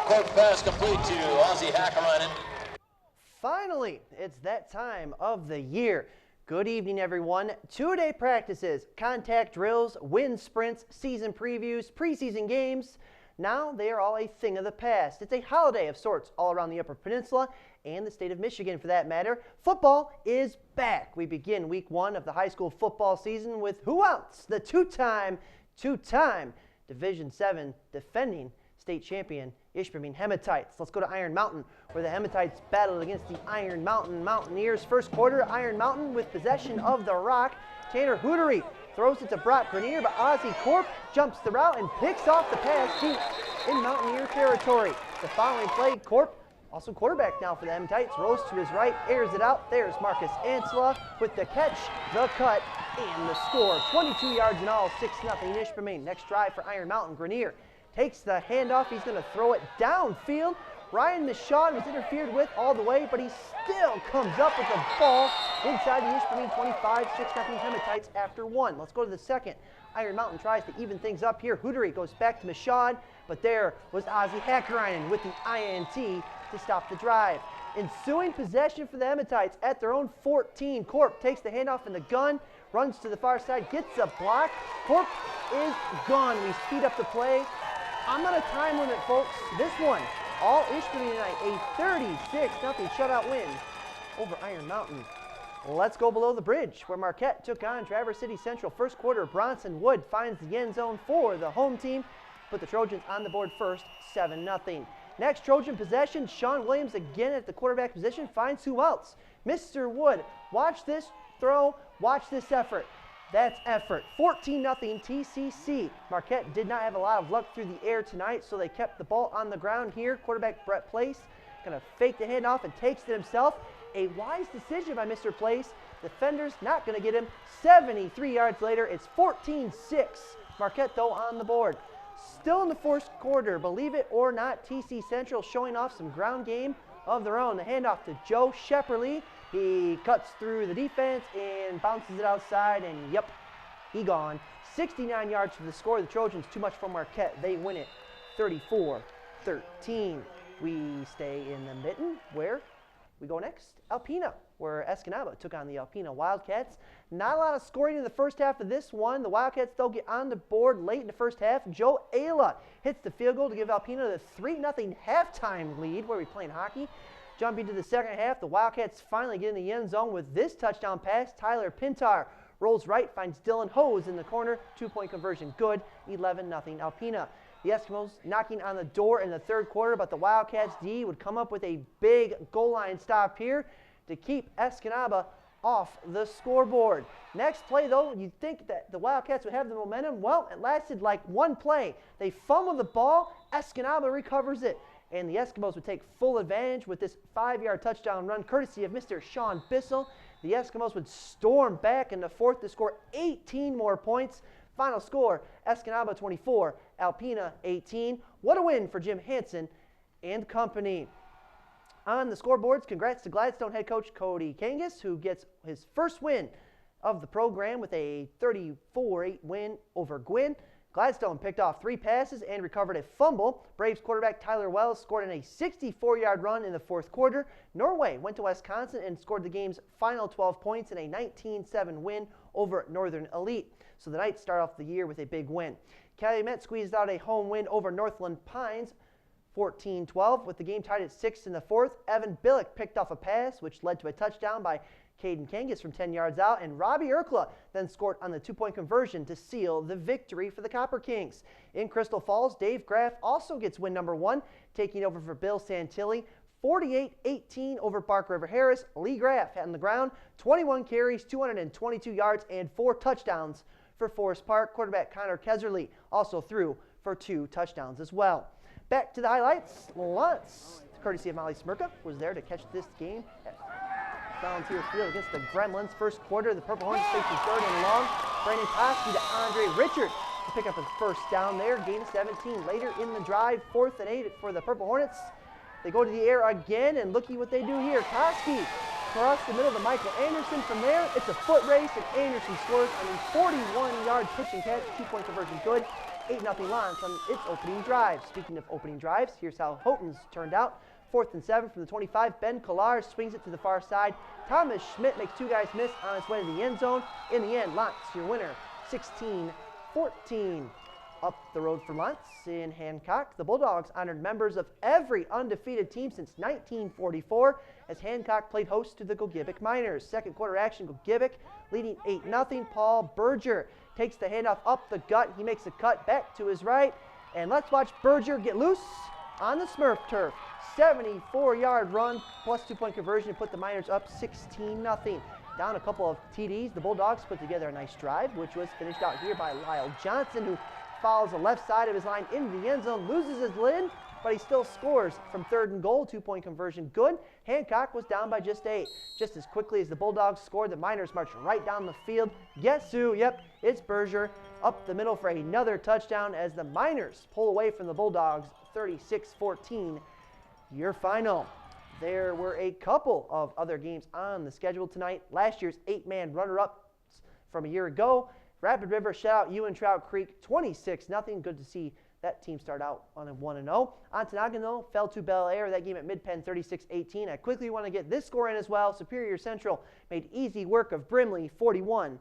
Court pass complete to Ozzy Hakkarainen. Finally, it's that time of the year. Good evening, everyone. Two-day practices, contact drills, wind sprints, season previews, preseason games. Now they are all a thing of the past. It's a holiday of sorts all around the Upper Peninsula and the state of Michigan for that matter. Football is back. We begin week one of the high school football season with who else? The two-time Division VII defending state champion Ishpeming Hematites. Let's go to Iron Mountain, where the Hematites battled against the Iron Mountain Mountaineers. First quarter, Iron Mountain with possession of the rock. Tanner Houghton throws it to Brock Grenier, but Ozzy Corp jumps the route and picks off the pass deep in Mountaineer territory. The following play, Corp, also quarterback now for the Hematites, rolls to his right, airs it out. There's Marcus Ansela with the catch, the cut, and the score. 22 yards in all, 6-0 Ishpeming. Next drive for Iron Mountain, Grenier takes the handoff. He's going to throw it downfield. Ryan Michaud was interfered with all the way, but he still comes up with the ball inside the Ishpeming 25, 6-0 Hematites after one. Let's go to the second. Iron Mountain tries to even things up here. Houghton goes back to Michaud, but there was Ozzy Hakkarainen with the INT to stop the drive. Ensuing possession for the Hematites at their own 14. Corp takes the handoff in the gun, runs to the far side, gets a block. Corp is gone. We speed up the play. I'm on a time limit, folks. This one, all Ishpeming tonight, a 36-0 shutout win over Iron Mountain. Let's go below the bridge, where Marquette took on Traverse City Central. First quarter, Bronson Wood finds the end zone for the home team. Put the Trojans on the board first, 7-0. Next Trojan possession, Sean Williams again at the quarterback position finds who else? Mr. Wood. Watch this throw, watch this effort. That's effort. 14-0 TCC. Marquette did not have a lot of luck through the air tonight, so they kept the ball on the ground here. Quarterback Brett Place going to fake the handoff and takes it himself. A wise decision by Mr. Place. Defenders not going to get him. 73 yards later, it's 14-6. Marquette, though, on the board. Still in the fourth quarter, believe it or not, TC Central showing off some ground game of their own. The handoff to Joe Shepperly. He cuts through the defense and bounces it outside, and yep, he gone. 69 yards for the score. The Trojans too much for Marquette. They win it 34-13. We stay in the mitten. Where we go next? Alpena, where Escanaba took on the Alpena Wildcats. Not a lot of scoring in the first half of this one. The Wildcats, though, get on the board late in the first half. Joe Ayla hits the field goal to give Alpena the 3-0 halftime lead, where we're playing hockey. Jumping to the second half, the Wildcats finally get in the end zone with this touchdown pass. Tyler Pintar rolls right, finds Dylan Hose in the corner. 2-point conversion good, 11-0 Alpena. The Eskimos knocking on the door in the third quarter, but the Wildcats D would come up with a big goal line stop here to keep Escanaba off the scoreboard. Next play, though, you'd think that the Wildcats would have the momentum. Well, it lasted like one play. They fumble the ball, Escanaba recovers it, and the Eskimos would take full advantage with this 5-yard touchdown run, courtesy of Mr. Sean Bissell. The Eskimos would storm back in the fourth to score 18 more points. Final score, Escanaba 24, Alpena 18. What a win for Jim Hansen and company. On the scoreboards, congrats to Gladstone head coach Cody Kangas, who gets his first win of the program with a 34-8 win over Gwynn. Gladstone picked off 3 passes and recovered a fumble. Braves quarterback Tyler Wells scored in a 64-yard run in the fourth quarter. Norway went to Wisconsin and scored the game's final 12 points in a 19-7 win over Northern Elite. So the Knights start off the year with a big win. Calumet squeezed out a home win over Northland Pines, 14-12, with the game tied at 6 in the fourth. Evan Billick picked off a pass, which led to a touchdown by Caden Kangas from 10 yards out, and Robbie Erkla then scored on the 2-point conversion to seal the victory for the Copper Kings. In Crystal Falls, Dave Graff also gets win number 1, taking over for Bill Santilli. 48-18 over Bark River Harris. Lee Graff on the ground, 21 carries, 222 yards, and 4 touchdowns for Forest Park. Quarterback Connor Keserly also threw for 2 touchdowns as well. Back to the highlights. Lutz, courtesy of Molly Smirka, was there to catch this game at Volunteer Field against the Gremlins. First quarter, the Purple Hornets facing 3rd and long. Brandon Koski to Andre Richard to pick up his first down there. Gain of 17. Later in the drive, 4th and 8 for the Purple Hornets. They go to the air again, and looky what they do here. Koski across the middle to Michael Anderson. From there, it's a foot race, and Anderson scores on a 41-yard pitch and catch. 2-point conversion good. 8-0 Lance on its opening drive. Speaking of opening drives, here's how Houghton's turned out. 4th and 7 from the 25. Ben Collar swings it to the far side. Thomas Schmidt makes 2 guys miss on his way to the end zone. In the end, Lance, your winner, 16-14. Up the road for Lance in Hancock, the Bulldogs honored members of every undefeated team since 1944 as Hancock played host to the Gogebic Miners. Second quarter action, Gogebic leading 8-0. Paul Berger takes the handoff up the gut. He makes a cut back to his right. And let's watch Berger get loose on the Smurf turf. 74-yard run plus 2-point conversion to put the Miners up 16-0. Down a couple of TDs, the Bulldogs put together a nice drive, which was finished out here by Lyle Johnson, who follows the left side of his line into the end zone, loses his lid, but he still scores from 3rd and goal. 2-point conversion good. Hancock was down by just 8. Just as quickly as the Bulldogs scored, the Miners marched right down the field. Guess who? Yep, it's Berger up the middle for another touchdown as the Miners pull away from the Bulldogs 36-14. Your final. There were a couple of other games on the schedule tonight. Last year's 8-man runner-ups from a year ago. Rapid River shut out Ewan Trout Creek 26-0. Good to see that team start out on a 1-0. Ontonagon, though, fell to Bel Air. That game at Mid-Penn 36-18. I quickly want to get this score in as well. Superior Central made easy work of Brimley 41-6.